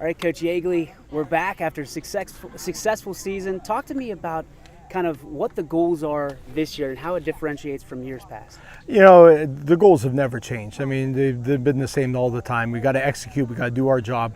All right, Coach Yeagley, we're back after a successful season. Talk to me about kind of what the goals are this year and how it differentiates from years past. You know, the goals have never changed. I mean, they've been the same all the time. We got to execute. We got to do our job.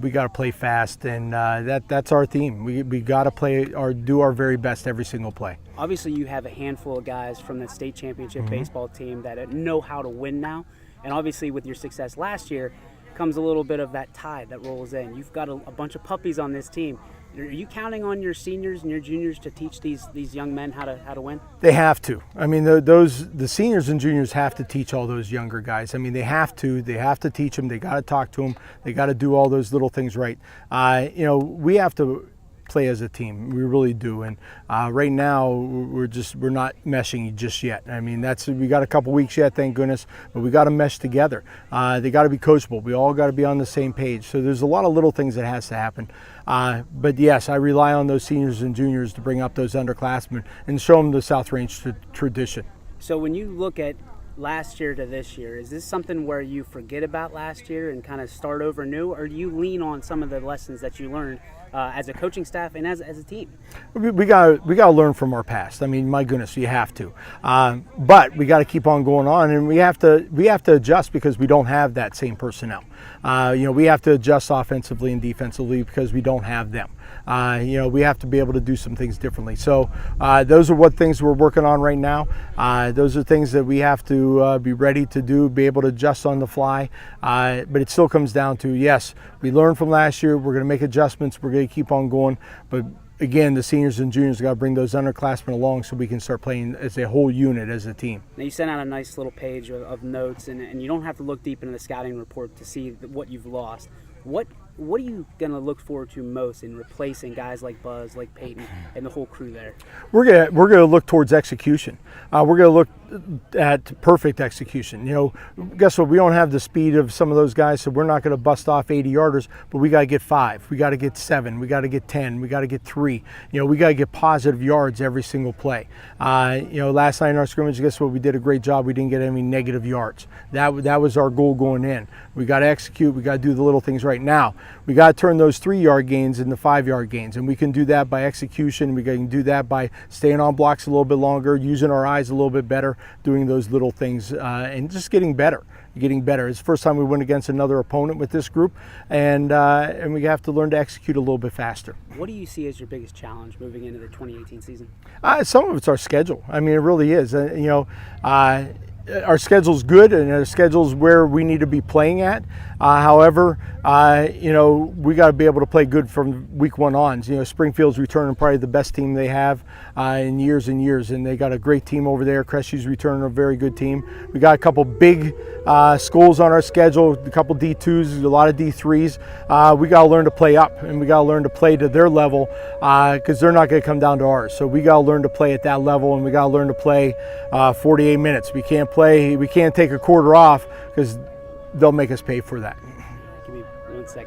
We got to play fast, and that's our theme. We got to play or do our very best every single play. Obviously, you have a handful of guys from the state championship baseball team that know how to win now, and obviously with your success last year comes a little bit of that tide that rolls in. You've got a bunch of puppies on this team. Are you counting on your seniors and your juniors to teach these young men how to win? They have to. I mean, the seniors and juniors have to teach all those younger guys. I mean, they have to. They have to teach them. They got to talk to them. They got to do all those little things right. You know, we have to play as a team. We really do. And right now we're not meshing just yet. I mean, we got a couple weeks yet, thank goodness, but we got to mesh together. They got to be coachable. We all got to be on the same page. So there's a lot of little things that has to happen. But yes, I rely on those seniors and juniors to bring up those underclassmen and show them the South Range tradition. So when you look at last year to this year, is this something where you forget about last year and kind of start over new, or do you lean on some of the lessons that you learned as a coaching staff and as a team? We got to learn from our past. I mean, my goodness, you have to. But we got to keep on going on, and we have to adjust because we don't have that same personnel. You know, we have to adjust offensively and defensively because we don't have them. You know, we have to be able to do some things differently. So those are what things we're working on right now. Those are things that we have to be ready to do, be able to adjust on the fly. But it still comes down to, yes, we learned from last year. We're going to make adjustments. We're going to keep on going. But again, the seniors and juniors got to bring those underclassmen along so we can start playing as a whole unit, as a team. Now, you sent out a nice little page of notes, and you don't have to look deep into the scouting report to see what you've lost. What are you going to look forward to most in replacing guys like Buzz, like Peyton, and the whole crew there? We're gonna look towards execution. We're gonna look at perfect execution. You know, guess what? We don't have the speed of some of those guys, so we're not going to bust off 80-yarders. But we got to get 5. We got to get 7. We got to get 10. We got to get 3. You know, we got to get positive yards every single play. You know, last night in our scrimmage, guess what? We did a great job. We didn't get any negative yards. That was our goal going in. We got to execute. We got to do the little things right now. We got to turn those 3-yard gains into 5-yard gains, and we can do that by execution. We can do that by staying on blocks a little bit longer, using our eyes a little bit better, doing those little things, and just getting better. It's the first time we went against another opponent with this group, and we have to learn to execute a little bit faster. What do you see as your biggest challenge moving into the 2018 season? Some of it's our schedule. I mean, it really is. You know, our schedule's good, and our schedule's where we need to be playing at. However, you know, we got to be able to play good from week 1 on. You know, Springfield's returning probably the best team they have in years and years, and they got a great team over there. Cressy's returning a very good team. We got a couple big schools on our schedule, a couple D2s, a lot of D3s. We got to learn to play up, and we got to learn to play to their level because they're not going to come down to ours. So we got to learn to play at that level, and we got to learn to play 48 minutes. We can't take a quarter off because they'll make us pay for that. Give me 1 second.